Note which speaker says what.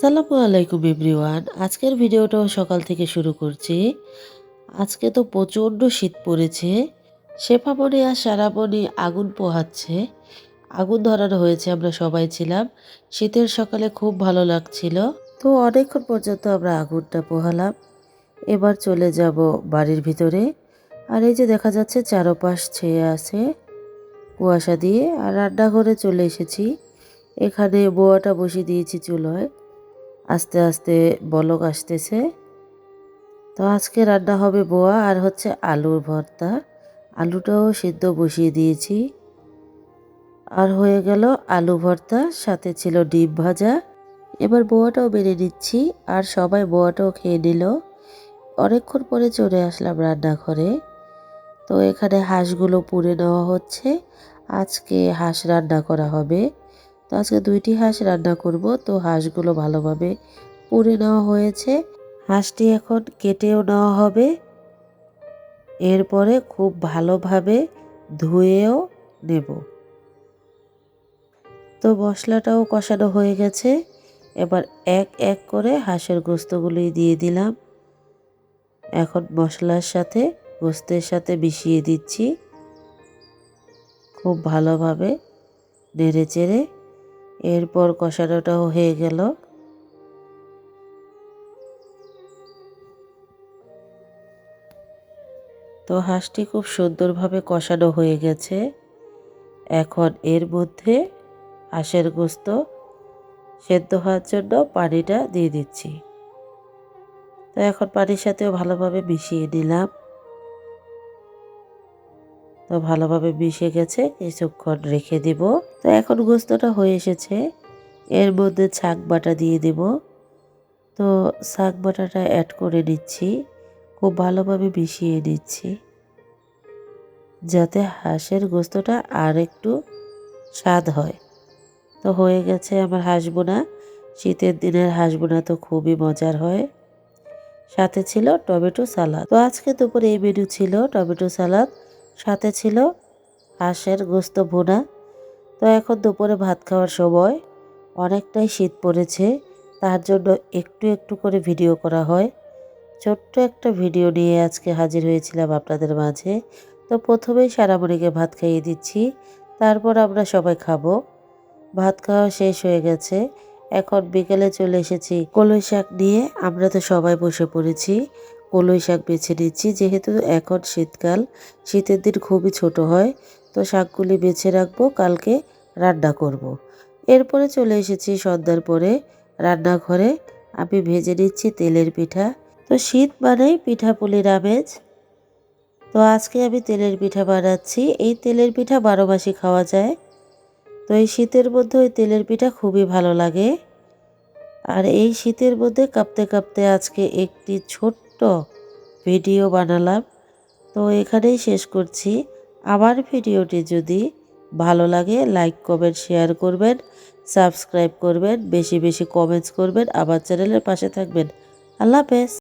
Speaker 1: আসসালামু আলাইকুম এভরিওয়ান। আজকের ভিডিওটাও সকাল থেকে শুরু করছি। আজকে তো প্রচণ্ড শীত পড়েছে। শেফামণি আর সারামণি আগুন পোহাচ্ছে। আগুন ধরানো হয়েছে, আমরা সবাই ছিলাম। শীতের সকালে খুব ভালো লাগছিল। তো অনেকক্ষণ পর্যন্ত আমরা আগুনটা পোহালাম। এবার চলে যাব বাড়ির ভিতরে। আর এই যে দেখা যাচ্ছে চারপাশ ছেয়ে আছে কুয়াশা দিয়ে। আর রান্নাঘরে চলে এসেছি। এখানে বোয়াটা বসিয়ে দিয়েছি চুলোয়। আস্তে আস্তে বলক আসতেছে। তো আজকে রান্না হবে বোয়া আর হচ্ছে আলুর ভর্তা। আলুটাও সিদ্ধ বসিয়ে দিয়েছি। আর হয়ে গেল আলু ভর্তা, সাথে ছিল ডিম ভাজা। এবার বোয়াটাও বেড়ে নিচ্ছি আর সবাই বোয়াটাও খেয়ে নিল। অনেকক্ষণ পরে চলে আসলাম রান্নাঘরে। তো এখানে হাঁসগুলো পুড়ে নেওয়া হচ্ছে। আজকে হাঁস রান্না করা হবে। তো আজকে 2টি হাঁস রান্না করব। তো হাঁসগুলো ভালোভাবে পুড়ে নেওয়া হয়েছে। হাঁসটি এখন কেটেও নেওয়া হবে। এরপরে খুব ভালোভাবে ধুয়েও নেব। তো মশলাটাও কষানো হয়ে গেছে। এবার এক এক করে হাঁসের গোস্তগুলি দিয়ে দিলাম। এখন মশলার সাথে গোস্তের সাথে মিশিয়ে দিচ্ছি। খুব ভালোভাবে নেড়ে চেড়ে এরপর কষানোটাও হয়ে গেল। তো হাঁসটি খুব সুন্দরভাবে কষানো হয়ে গেছে। এখন এর মধ্যে হাঁসের গোস্ত সেদ্ধ হওয়ার জন্য পানিটা দিয়ে দিচ্ছি। তো এখন পানির সাথেও ভালোভাবে মিশিয়ে নিলাম। তো ভালোভাবে মিশে গেছে, কিছুক্ষণ রেখে দিব। তো এখন গোস্তটা হয়ে এসেছে। এর মধ্যে ছাক বাটা দিয়ে দেব। তো ছাক বাটাটা অ্যাড করে নিচ্ছি। খুব ভালোভাবে মিশিয়ে নিচ্ছি, যাতে হাঁসের গোস্তটা আর একটু স্বাদ হয়। তো হয়ে গেছে আমার হাঁস বোনা। শীতের দিনের হাঁস বোনা তো খুবই মজার হয়। সাথে ছিল টমেটো সালাদ। তো আজকে দুপুরে এই মেনু ছিল টমেটো সালাদ, সাথে ছিল হাঁসের গোস্ত ভুনা। তো এখন দুপুরে ভাত খাওয়ার সময়, অনেকটাই শীত পড়েছে, তার জন্য একটু একটু করে ভিডিও করা হয়। ছোট্ট একটা ভিডিও নিয়ে আজকে হাজির হয়েছিলাম আপনাদের মাঝে। তো প্রথমেই সারামণিকে ভাত খাইয়ে দিচ্ছি, তারপর আমরা সবাই খাবো। ভাত খাওয়া শেষ হয়ে গেছে। এখন বিকেলে চলে এসেছি কলই শাক নিয়ে। আমরা তো সবাই বসে পড়েছি, কলই শাক বেছে নিচ্ছি। যেহেতু এখন শীতকাল, শীতের দিন খুবই ছোট হয়। তো শাকগুলি বেছে রাখবো, কালকে রান্না করব। এরপরে চলে এসেছি সন্ধ্যার পরে রান্নাঘরে। আমি ভেজে নিচ্ছি তেলের পিঠা। তো শীত মানেই পিঠাপুলির আমেজ। তো আজকে আমি তেলের পিঠা বানাচ্ছি। এই তেলের পিঠা 12 মাসই খাওয়া যায়। তো এই শীতের মধ্যে ওই তেলের পিঠা খুবই ভালো লাগে। আর এই শীতের মধ্যে কাঁপতে কাঁপতে আজকে একটি ছোট্ট ভিডিও বানালাম। তো এখানেই শেষ করছি। আমার ভিডিওটি যদি ভালো লাগে লাইক কমেন্ট শেয়ার করবেন, সাবস্ক্রাইব করবেন, বেশি বেশি কমেন্টস করবেন, আমার চ্যানেলের পাশে থাকবেন। আল্লাহ হাফেজ।